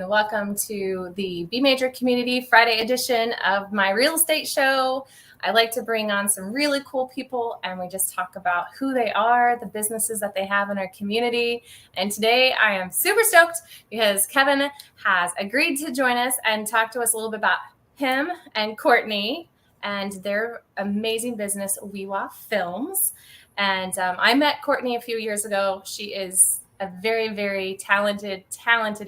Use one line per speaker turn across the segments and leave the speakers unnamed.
Welcome to the B Major Community Friday edition of my real estate show. I like to bring on some really cool people and we just talk about who they are, the businesses that they have in our community. And today I am super stoked because Kevin has agreed to join us and talk to us a little bit about him and Courtney and their amazing business, Wewa Films. And I met Courtney a few years ago. She is a very, very talented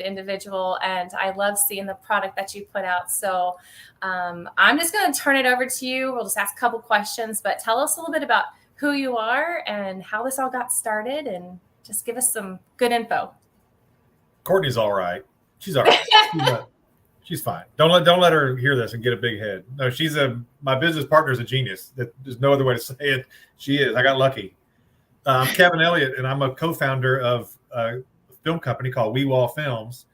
individual. And I love seeing the product that you put out. So I'm just going to turn it over to you. We'll just ask a couple questions, but tell us a little bit about who you are and how this all got started and just give us some good info.
Courtney's all right. She's all right. She's fine. Don't let her hear this and get a big head. No, my business partner is a genius. There's no other way to say it. She is. I got lucky. I'm Kevin Elliott, and I'm a co-founder of a film company called Wewa Films.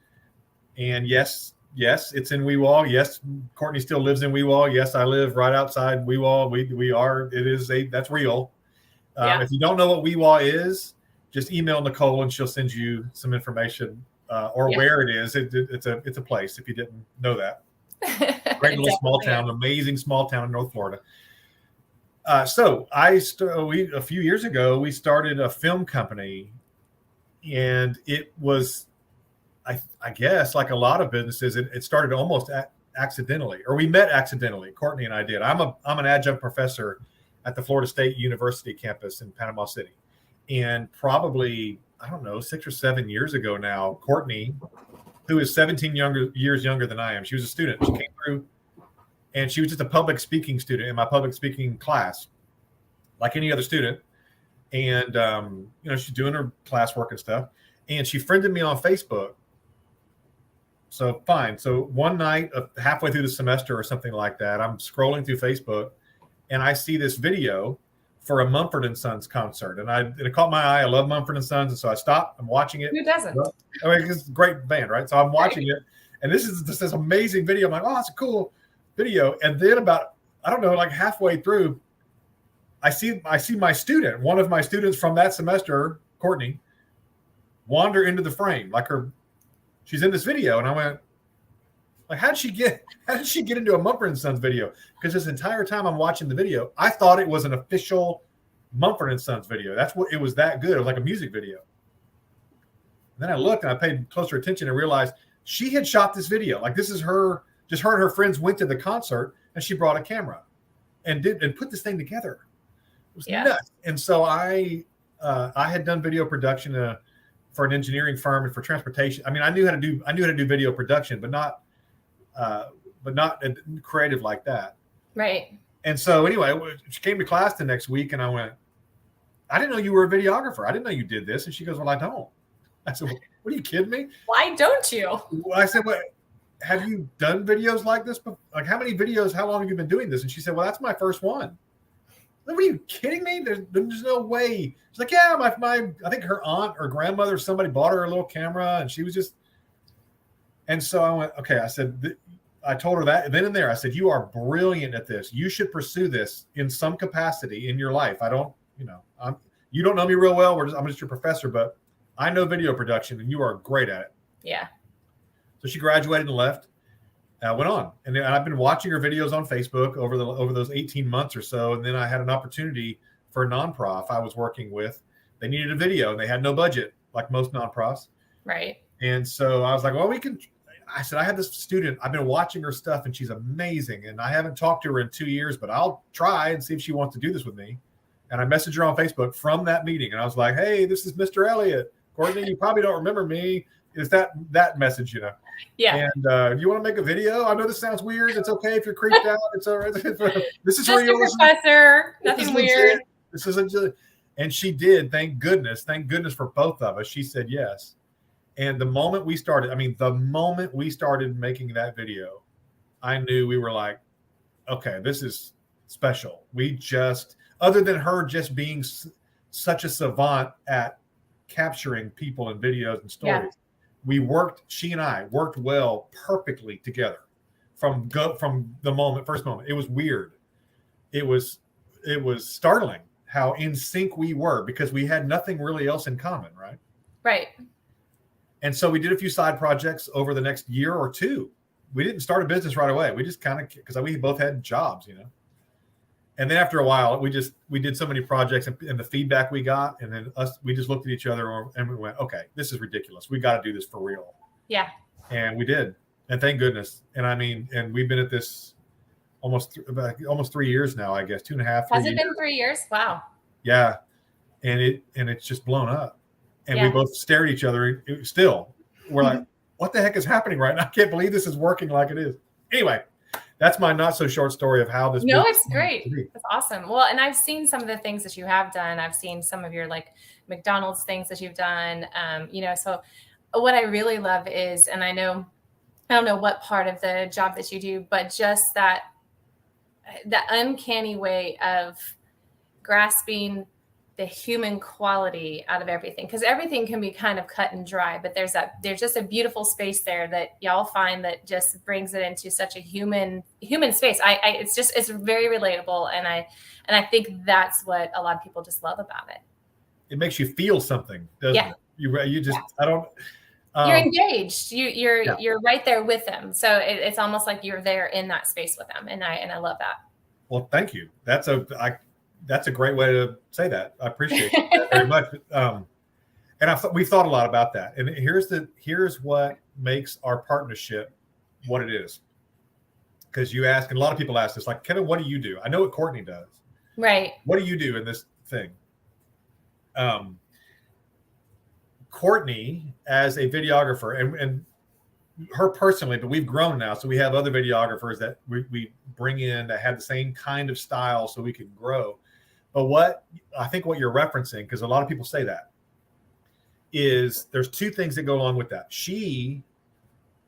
And yes, it's in Wewa. Yes, Courtney still lives in Wewa. Yes, I live right outside Wewa. That's real. Yeah. If you don't know what Wewa is, just email Nicole and she'll send you some information where it is. It's a place if you didn't know that. Great little small town, amazing small town in North Florida. A few years ago, we started a film company, and it was, I guess, like a lot of businesses, it started almost accidentally, or we met accidentally. Courtney and I did. I'm an adjunct professor at the Florida State University campus in Panama City, and probably, I don't know, 6 or 7 years ago now, Courtney, who is 17 years younger than I am, she was a student. She came through. And she was just a public speaking student in my public speaking class, like any other student. And, she's doing her classwork and stuff. And she friended me on Facebook. So fine. So one night, halfway through the semester or something like that, I'm scrolling through Facebook and I see this video for a Mumford & Sons concert. And it caught my eye. I love Mumford & Sons. And so I stopped. I'm watching it.
Who doesn't?
I mean, it's a great band, right? So I'm watching it. And this is this amazing video. I'm like, oh, it's a cool video. And then about, I don't know, like halfway through, I see my student, one of my students from that semester, Courtney, wander into the frame. She's in this video. And I went, like, how did she get into a Mumford & Sons video? Because this entire time I'm watching the video, I thought it was an official Mumford & Sons video. That's what it was, that good. It was like a music video. And then I looked and I paid closer attention and realized she had shot this video. Like, this is her. Just her and her friends went to the concert and she brought a camera and put this thing together. It was nuts. And so I had done video production for an engineering firm and for transportation. I mean, I knew how to do video production, but not creative like that. Right. And so anyway, she came to class the next week and I went, I didn't know you were a videographer. I didn't know you did this. And she goes, well, I don't. I said, what are you kidding me?
Why don't you?
Well, I said, well, have you done videos like this? Like, how many videos, how long have you been doing this? And she said, well, that's my first one. Like, are you kidding me? There's no way. She's like, yeah, I think her aunt or grandmother, somebody bought her a little camera and she was just, and so I went, okay. I said, I told her that then and there, I said, you are brilliant at this. You should pursue this in some capacity in your life. You don't know me real well. I'm just your professor, but I know video production and you are great at it. Yeah. So she graduated and left. Went on, and I've been watching her videos on Facebook over those 18 months or so. And then I had an opportunity for a nonprofit I was working with. They needed a video, and they had no budget, like most nonprofits. Right. And so I was like, well, I said, I had this student. I've been watching her stuff, and she's amazing. And I haven't talked to her in 2 years, but I'll try and see if she wants to do this with me. And I messaged her on Facebook from that meeting, and I was like, hey, this is Mr. Elliott. Courtney, you probably don't remember me. It's that message, Yeah. And you want to make a video? I know this sounds weird. It's okay if you're creeped out. It's all right. This is
just a professor. Nothing weird.
This isn't. And she did. Thank goodness for both of us. She said yes. And the moment we started making that video, I knew we were like, okay, this is special. We just, other than her just being such a savant at capturing people and videos and stories, she and I worked well perfectly together from the first moment. It was weird. It was startling how in sync we were, because we had nothing really else in common, right?
Right.
And so we did a few side projects over the next year or two. We didn't start a business right away. We just kind of, because we both had jobs, And then after a while, we did so many projects, and the feedback we got, and then we just looked at each other and we went, okay, this is ridiculous. We got to do this for real.
Yeah.
And we did. And thank goodness. And I mean, and we've been at this almost 3 years now, I guess, 2.5.
Has it been 3 years? Wow.
Yeah. And it's just blown up. And we both stare at each other. We're like, what the heck is happening right now? I can't believe this is working like it is. Anyway, that's my not so short story of how this.
No, it's great. It's awesome. Well, and I've seen some of the things that you have done. I've seen some of your like McDonald's things that you've done. So what I really love is, and I don't know what part of the job that you do, but just that uncanny way of grasping the human quality out of everything, because everything can be kind of cut and dry, but there's just a beautiful space there that y'all find that just brings it into such a human space. It's very relatable, and I think that's what a lot of people just love about it.
It makes you feel something, doesn't it? You just I don't.
You're engaged. You're right there with them, so it's almost like you're there in that space with them, and I love that.
Well, thank you. That's a great way to say that. I appreciate that very much. And we've thought a lot about that. And here's what makes our partnership what it is. Because you ask, and a lot of people ask this, like, Kevin, what do you do? I know what Courtney does.
Right.
What do you do in this thing? Courtney, as a videographer, and her personally, but we've grown now, so we have other videographers that we bring in that have the same kind of style so we can grow. But what you're referencing, because a lot of people say that, is there's two things that go along with that. She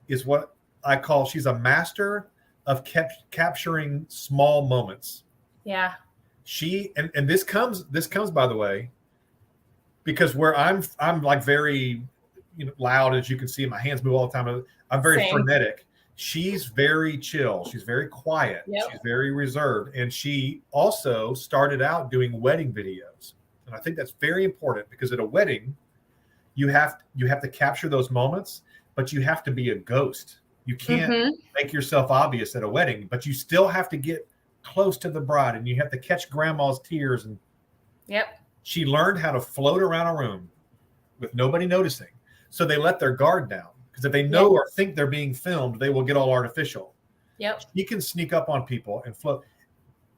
is what I call, she's a master of capturing small moments. Yeah. And this comes by the way, because where I'm like very loud, as you can see, my hands move all the time. I'm very frenetic. She's very chill. She's very quiet. Yep. She's very reserved. And she also started out doing wedding videos. And I think that's very important, because at a wedding, you have to capture those moments, but you have to be a ghost. You can't make yourself obvious at a wedding, but you still have to get close to the bride, and you have to catch grandma's tears. And she learned how to float around a room with nobody noticing. So they let their guard down, because if they know or think they're being filmed, they will get all artificial. Yep. She can sneak up on people and float.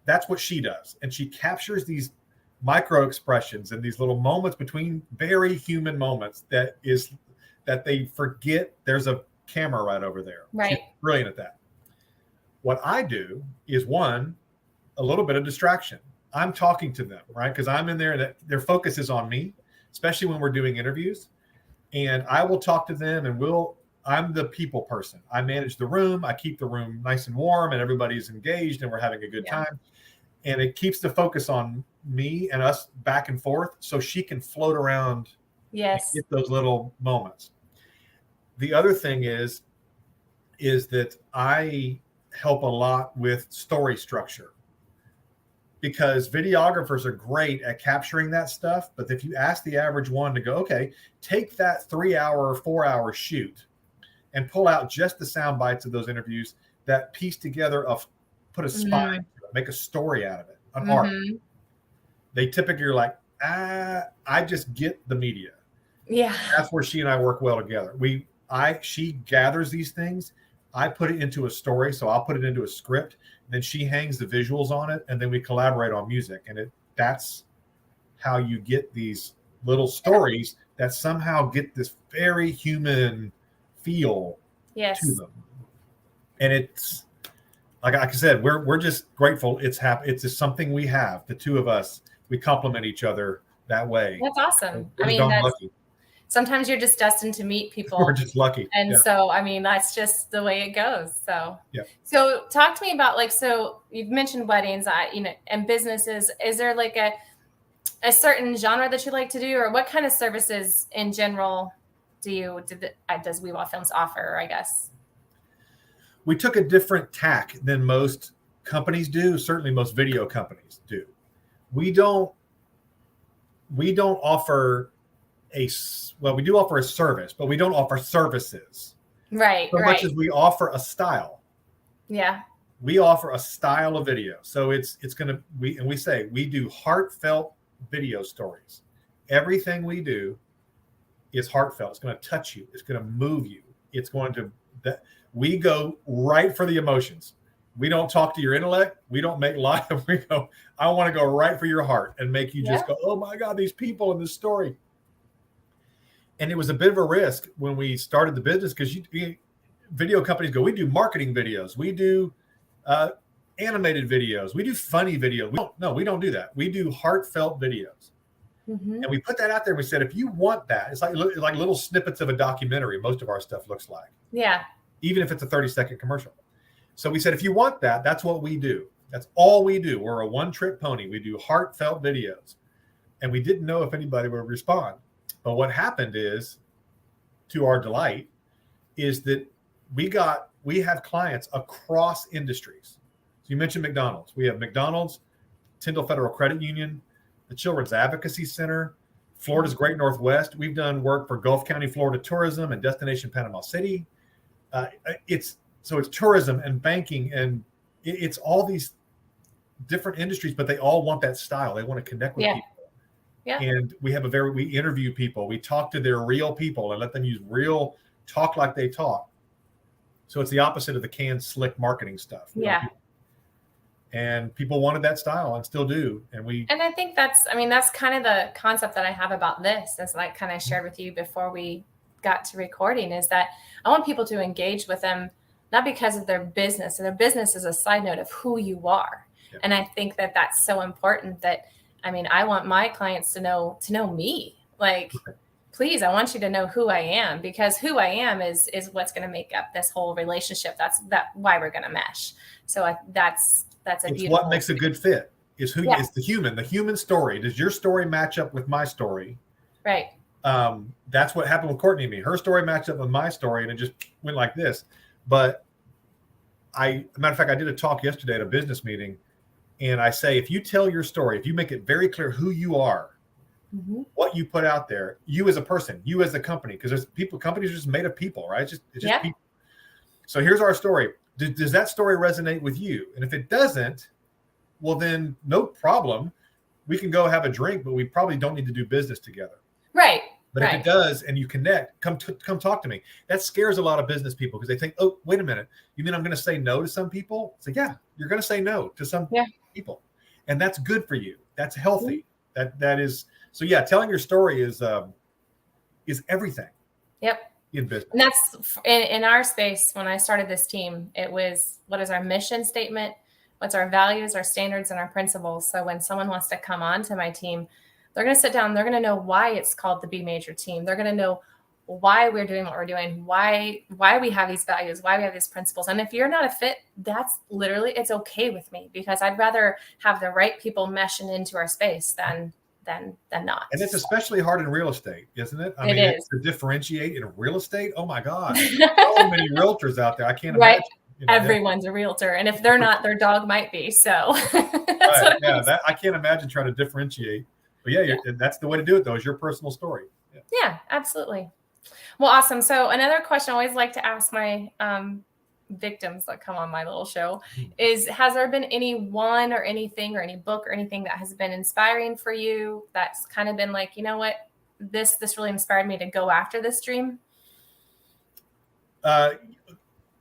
That's what she does. And she captures these micro expressions and these little moments between very human moments that they forget there's a camera right over there. Right. She's brilliant at that. What I do is, one, a little bit of distraction. I'm talking to them, right? Because I'm in there and their focus is on me, especially when we're doing interviews. And I will talk to them, and I'm the people person. I manage the room. I keep the room nice and warm, and everybody's engaged, and we're having a good time. And it keeps the focus on me and us back and forth, so she can float around and get those little moments. The other thing is that I help a lot with story structure, because videographers are great at capturing that stuff. But if you ask the average one to go, okay, take that 3-hour or 4-hour shoot and pull out just the sound bites of those interviews that piece together, put a spine, make a story out of it, an arc. They typically are like, I just get the media. Yeah. That's where she and I work well together. She gathers these things. I put it into a story, so I'll put it into a script. Then she hangs the visuals on it, and then we collaborate on music. And that's how you get these little stories that somehow get this very human feel to them. And it's like I said, we're just grateful it's just something we have. The two of us, we complement each other that way.
That's awesome. sometimes you're just destined to meet people.
We're just lucky.
And so, I mean, that's just the way it goes. So,
yeah.
So talk to me about like, so you've mentioned weddings, and businesses. Is there like a certain genre that you like to do, or what kind of services in general does Wewa Films offer, I guess?
We took a different tack than most companies do. Certainly most video companies do. We don't offer we do offer a service, but we don't offer services.
Right.
So much as we offer a style.
Yeah.
We offer a style of video. So we say we do heartfelt video stories. Everything we do is heartfelt. It's going to touch you. It's going to move you. We go right for the emotions. We don't talk to your intellect. We don't make light. We go, I want to go right for your heart and make you just go, oh my God, these people in this story. And it was a bit of a risk when we started the business, because video companies go, we do marketing videos. We do animated videos. We do funny videos. We don't do that. We do heartfelt videos. Mm-hmm. And we put that out there. And we said, if you want that, it's like little snippets of a documentary. Most of our stuff looks like.
Yeah.
Even if it's a 30-second commercial. So we said, if you want that, that's what we do. That's all we do. We're a one-trick pony. We do heartfelt videos. And we didn't know if anybody would respond. But what happened is, to our delight, is that we have clients across industries. So you mentioned McDonald's. We have McDonald's, Tyndall Federal Credit Union, the Children's Advocacy Center, Florida's Great Northwest. We've done work for Gulf County, Florida Tourism and Destination Panama City. It's tourism and banking, and it's all these different industries, but they all want that style. They want to connect with people. Yeah. And we interview people. We talk to their real people and let them use real talk like they talk. So it's the opposite of the canned slick marketing stuff.
Yeah.
And people wanted that style and still do. And
I think that's kind of the concept that I have about this, as I kind of shared with you before we got to recording, is that I want people to engage with them, not because of their business, and their business is a side note of who you are. Yeah. And I think that that's so important that, I want my clients to know me. Like, please, I want you to know who I am, because who I am is what's going to make up this whole relationship. That's why we're going to mesh. So that's
what makes a good fit is who is the human story. Does your story match up with my story?
Right.
That's what happened with Courtney and me. Her story matched up with my story, and it just went like this. But matter of fact, I did a talk yesterday at a business meeting, and I say, if you tell your story, if you make it very clear who you are, mm-hmm. what you put out there, you as a person, you as a company, because companies are just made of people, right? It's just people. So here's our story. Does that story resonate with you? And if it doesn't, well, then no problem. We can go have a drink, but we probably don't need to do business together.
Right.
But if it does, and you connect, come talk to me. That scares a lot of business people, because they think, oh, wait a minute. You mean I'm going to say no to some people? It's like, yeah, you're going to say no to some people. And that's good for you. That's healthy. Mm-hmm. That is. So yeah, telling your story is everything.
Yep.
In business.
And that's in our space. When I started this team, it was, what is our mission statement? What's our values, our standards, and our principles? So when someone wants to come on to my team, they're going to sit down. They're going to know why it's called the Be Major team. They're going to know why we're doing what we're doing, why we have these values, why we have these principles. And if you're not a fit, that's literally, it's okay with me, because I'd rather have the right people meshing into our space than not.
And it's especially hard in real estate, isn't it?
It is.
To differentiate in real estate. Oh my God. So many realtors out there. I can't imagine.
Everyone's a realtor. And if they're not, their dog might be. So
I can't imagine trying to differentiate. But that's the way to do it, though, is your personal story.
Yeah, absolutely. Well, awesome. So another question I always like to ask my victims that come on my little show is, has there been anyone or anything or any book or anything that has been inspiring for you, that's kind of been like, you know what, this really inspired me to go after this dream?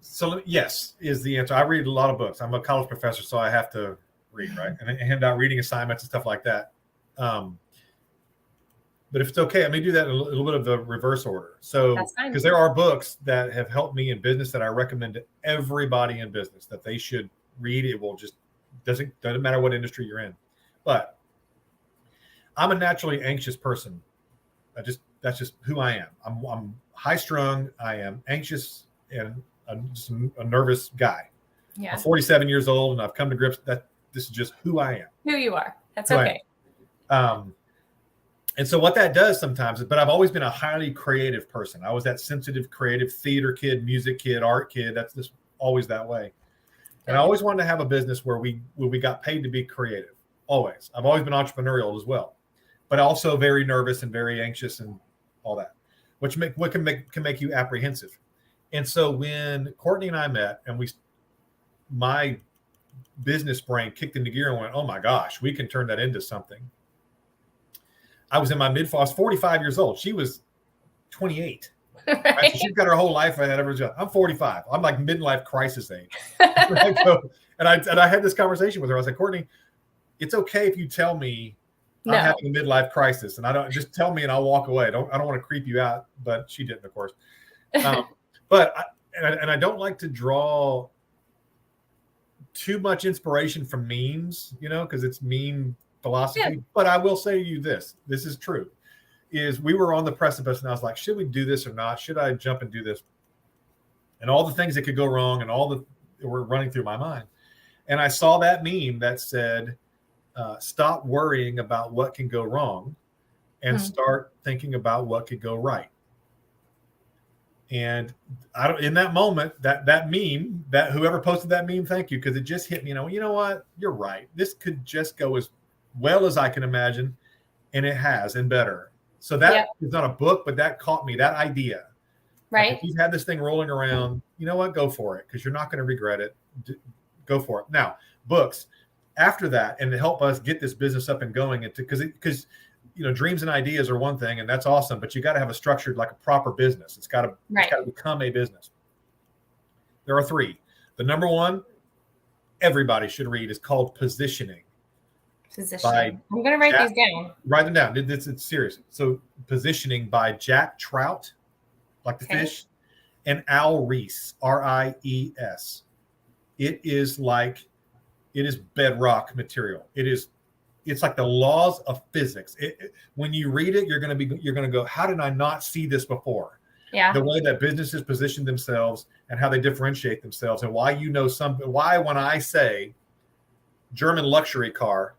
So yes, is the answer. I read a lot of books. I'm a college professor, so I have to read, right? And hand out reading assignments and stuff like that. But if it's okay, let me do that in a little bit of the reverse order. So, because there are books that have helped me in business that I recommend to everybody in business that they should read. It will just doesn't matter what industry you're in. But I'm a naturally anxious person. that's just who I am. I'm high strung. I am anxious and I'm just a nervous guy.
Yeah.
I'm 47 years old and I've come to grips that this is just who I am.
Who you are. That's okay.
And so what that does sometimes is, but I've always been a highly creative person. I was that sensitive, creative theater kid, music kid, art kid. That's just always that way. And I always wanted to have a business where we got paid to be creative. Always. I've always been entrepreneurial as well, but also very nervous and very anxious and all that, which can make you apprehensive. And so when Courtney and I met and my business brain kicked into gear and went, oh my gosh, we can turn that into something. I was in my I was 45 years old. She was 28. Right? So she's got her whole life ahead of her. I'm 45. I'm like midlife crisis age. and I had this conversation with her. I was like, Courtney, it's okay if you tell me I'm having a midlife crisis, and I don't just tell me and I'll walk away. I don't want to creep you out, but she didn't, of course. But I don't like to draw too much inspiration from memes, because it's meme philosophy. Yeah. But I will say to you this is true, is we were on the precipice and I was like, should we do this or not? Should I jump and do this? And all the things that could go wrong and all that were running through my mind. And I saw that meme that said, stop worrying about what can go wrong and start thinking about what could go right. And in that moment, that meme, that whoever posted that meme, thank you, because it just hit me. You know what? You're right. This could just go as well as I can imagine, and it has, and better. So that is not a book, but that caught me, that idea.
Right.
Like if you've had this thing rolling around, you know what? Go for it, because you're not going to regret it. Go for it. Now, books after that, and to help us get this business up and going, because dreams and ideas are one thing, and that's awesome, but you got to have a structured, like a proper business. It's got to become a business. There are 3. The number one everybody should read is called Positioning.
I'm going to write these down.
Write them down. It's serious. So Positioning by Jack Trout, like the fish, and Reis, Reis. It is bedrock material. It's like the laws of physics. When you read it, you're going to go, how did I not see this before? Yeah. The way that businesses position themselves and how they differentiate themselves, and why why when I say German luxury car,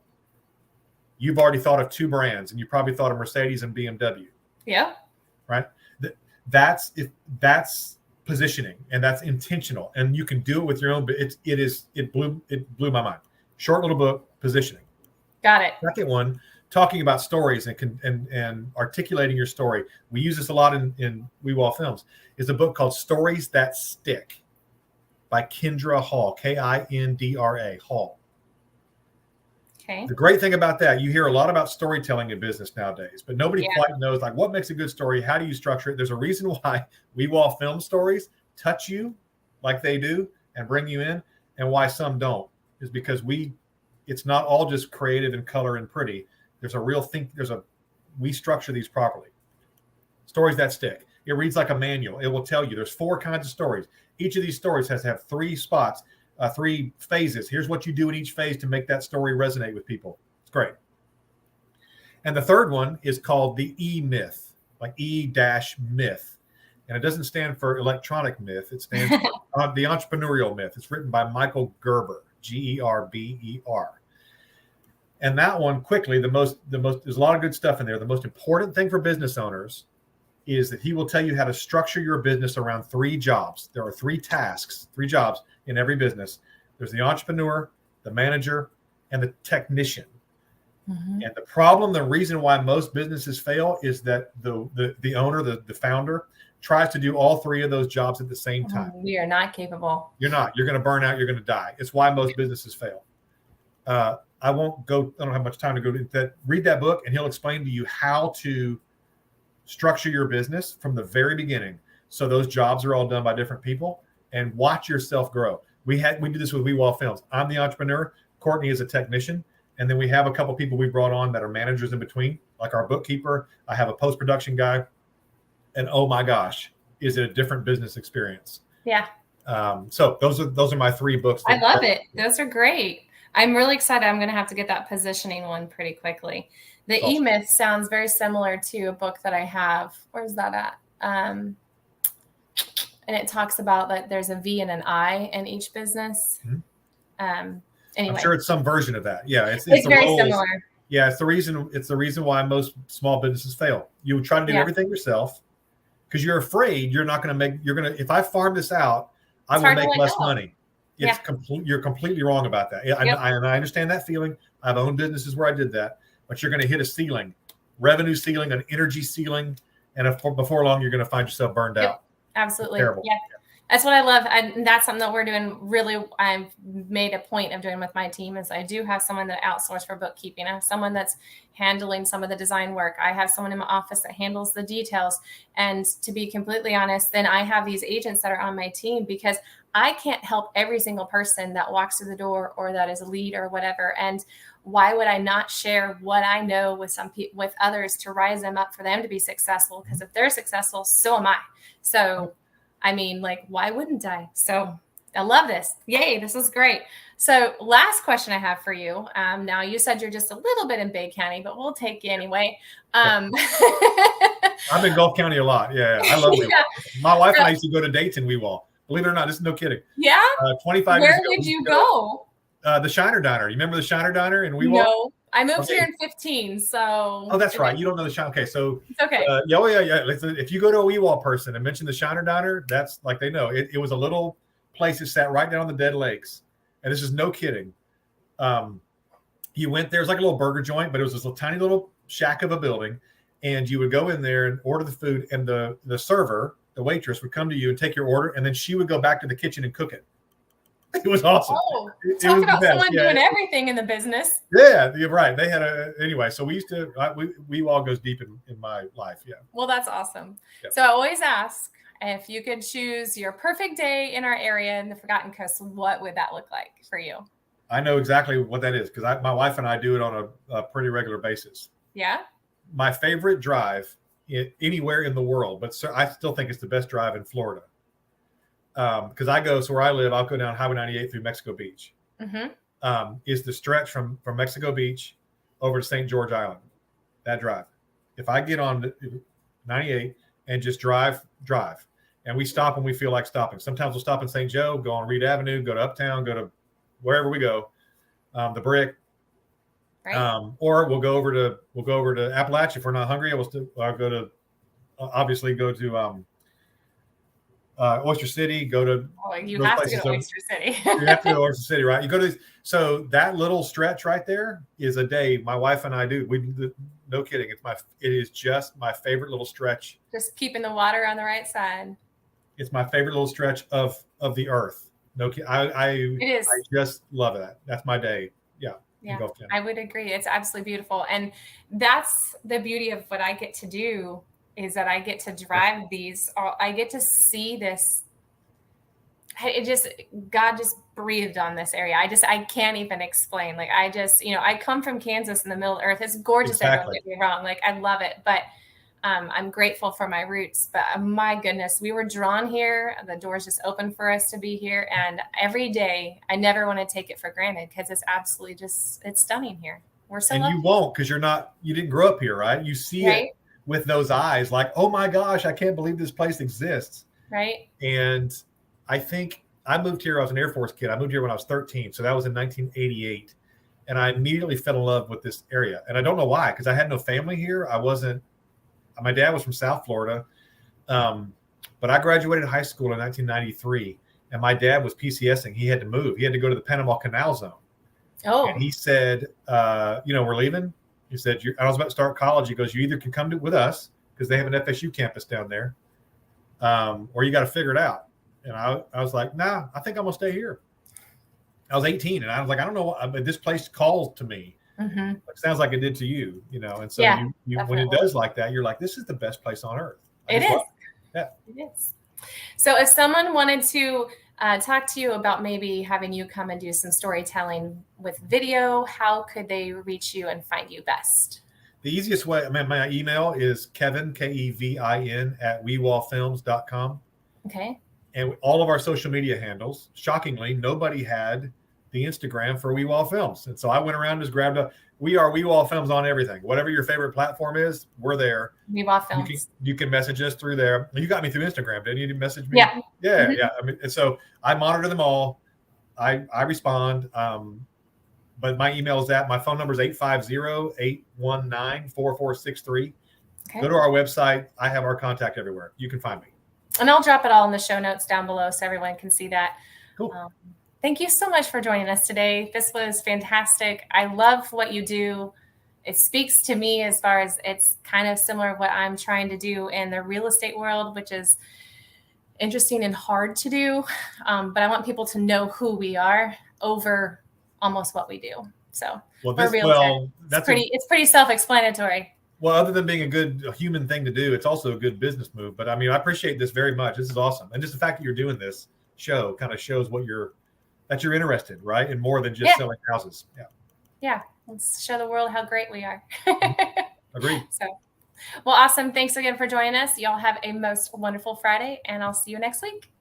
you've already thought of 2 brands, and you probably thought of Mercedes and BMW. Yeah. Right. That's positioning, and that's intentional, and you can do it with your own. But it blew my mind. Short little book, Positioning.
Got it.
Second one, talking about stories and articulating your story. We use this a lot in Wewa Films. Is a book called Stories That Stick by Kindra Hall, Kindra Hall. Okay. The great thing about that, you hear a lot about storytelling in business nowadays, but nobody quite knows like what makes a good story. How do you structure it? There's a reason why Wewa Film stories touch you like they do and bring you in, and why some don't is because it's not all just creative and color and pretty. There's a real we structure these properly. Stories that stick. It reads like a manual. It will tell you there's 4 kinds of stories. Each of these stories has to have 3 spots. 3 phases. Here's what you do in each phase to make that story resonate with people. It's great. And the third one is called the E-myth, like E-myth. And it doesn't stand for electronic myth. It stands for the entrepreneurial myth. It's written by Michael Gerber, Gerber. And that one, quickly, there's a lot of good stuff in there. The most important thing for business owners is that he will tell you how to structure your business around 3 jobs. There are 3 tasks, 3 jobs in every business. There's the entrepreneur, the manager, and the technician. Mm-hmm. And the reason why most businesses fail is that the owner, the founder, tries to do all 3 of those jobs at the same time.
We are not capable.
You're not. You're going to burn out. You're going to die. It's why most businesses fail. I don't have much time to go into that. Read that book, and he'll explain to you how to structure your business from the very beginning. So those jobs are all done by different people, and watch yourself grow. We do this with Wewa Films. I'm the entrepreneur. Courtney is a technician. And then we have a couple people we brought on that are managers in between, like our bookkeeper. I have a post-production guy. And oh my gosh, is it a different business experience? Yeah. So those are my 3 books.
I love it. Those are great. I'm really excited. I'm going to have to get that positioning one pretty quickly. The
Awesome.
E-Myth sounds very similar to a book that I have. Where's that at? And it talks about that there's a V and an I in each business.
Mm-hmm.
Anyway,
I'm sure it's some version of that. Yeah, it's
very similar.
Yeah, it's the reason why most small businesses fail. You try to do everything yourself because you're afraid you're not going to make. If I farm this out, I will make less money. You're completely wrong about that. I understand that feeling. I've owned businesses where I did that, but you're going to hit a ceiling, revenue ceiling, an energy ceiling, and before long you're going to find yourself burned out.
Absolutely. Yeah. That's what I love. And that's something that we're doing really, I've made a point of doing with my team is I do have someone that outsources for bookkeeping. I have someone that's handling some of the design work. I have someone in my office that handles the details. And to be completely honest, then I have these agents that are on my team because I can't help every single person that walks through the door or that is a lead or whatever. And why would I not share what I know with with others to rise them up for them to be successful? Because if they're successful, so am I. So, I mean, like, why wouldn't I? So I love this. Yay, this is great. So last question I have for you. Now you said you're just a little bit in Bay County, but we'll take you anyway.
I've been Gulf County a lot. Yeah, I love Wewa. My wife and I used to go to dates in Wewa. Believe it or not, this is no kidding.
Yeah?
25 years ago.
Where would you go?
The Shiner Diner. You remember the Shiner Diner in Wewa?
No. I moved here in 15, so.
Oh, that's right. You don't know the Shiner. Okay, so.
It's okay.
Yeah. If you go to a Wewa person and mention the Shiner Diner, that's like they know. It was a little place that sat right down on the dead lakes. And this is no kidding. You went there, it was like a little burger joint, but it was this little tiny little shack of a building. And you would go in there and order the food, and the server, the waitress, would come to you and take your order, and then she would go back to the kitchen and cook it. It was awesome.
Oh, talk about someone doing everything in the business.
Yeah, you're right. They had anyway. So we used to. We all goes deep in my life. Yeah.
Well, that's awesome. Yeah. So I always ask if you could choose your perfect day in our area in the Forgotten Coast. What would that look like for you?
I know exactly what that is because my wife and I do it on a pretty regular basis.
Yeah.
My favorite drive anywhere in the world, but I still think it's the best drive in Florida. Because so where I live, I'll go down Highway 98 through Mexico Beach. Mm-hmm. Is the stretch from Mexico Beach over to St. George Island. That drive. If I get on 98 and just drive, and we stop when we feel like stopping. Sometimes we'll stop in St. Joe, go on Reed Avenue, go to Uptown, go to wherever we go, the Brick. Right. Or we'll go over to Appalachia if we're not hungry. I'll go to Oyster City, go to.
Oh, you have to go to Oyster City.
You have to go to Oyster City, right? You go to so that little stretch right there is a day my wife and I do. No kidding. It is just my favorite little stretch.
Just keeping the water on the right side.
It's my favorite little stretch of the earth. No kidding. It is. I just love that. That's my day. Yeah.
Yeah, I would agree. It's absolutely beautiful. And that's the beauty of what I get to do is that I get to drive these. I get to see this. God just breathed on this area. I can't even explain. Like, I come from Kansas in the middle of the earth. It's gorgeous.
Exactly.
Don't get me wrong. Like, I love it. But I'm grateful for my roots, but my goodness, we were drawn here. The doors just opened for us to be here. And every day, I never want to take it for granted because it's absolutely it's stunning here. We're so lucky.
You won't because you didn't grow up here, right? You see it with those eyes like, oh my gosh, I can't believe this place exists.
Right.
And I think I moved here. I was an Air Force kid. I moved here when I was 13. So that was in 1988. And I immediately fell in love with this area. And I don't know why, because I had no family here. My dad was from South Florida, but I graduated high school in 1993, and my dad was PCSing. He had to move. He had to go to the Panama Canal Zone.
Oh.
And he said, we're leaving. He said, I was about to start college. He goes, you either can come with us because they have an FSU campus down there, or you got to figure it out. And I was like, nah, I think I'm going to stay here. I was 18, and I was like, I don't know, but this place calls to me. Mm-hmm. It sounds like it did to you, and so when it does like that, you're like, this is the best place on earth.
It is. So if someone wanted to talk to you about maybe having you come and do some storytelling with video, how could they reach you and find you best?
The easiest way, my email is Kevin, Kevin @wewafilms.com.
Okay.
And all of our social media handles, shockingly, nobody had the Instagram for Wewa Films. And so I went around and just grabbed we are Wewa Films on everything. Whatever your favorite platform is, we're there.
Wewa Films.
You can message us through there. You got me through Instagram, didn't you? Message me?
Yeah.
Yeah. Yeah. I mean, and so I monitor them all. I respond. But my email is my phone number is 850-819-4463.
Okay.
Go to our website. I have our contact everywhere. You can find me.
And I'll drop it all in the show notes down below so everyone can see that.
Cool.
Thank you so much for joining us today. This was fantastic. I love what you do. It speaks to me as far as it's kind of similar to what I'm trying to do in the real estate world, which is interesting and hard to do. But I want people to know who we are over almost what we do. So it's pretty self-explanatory.
Well, other than being a human thing to do, it's also a good business move. But I mean, I appreciate this very much. This is awesome. And just the fact that you're doing this show kind of shows that you're interested, right? In more than just selling houses. Yeah.
Yeah. Let's show the world how great we are.
Agreed.
So, well, awesome. Thanks again for joining us. Y'all have a most wonderful Friday, and I'll see you next week.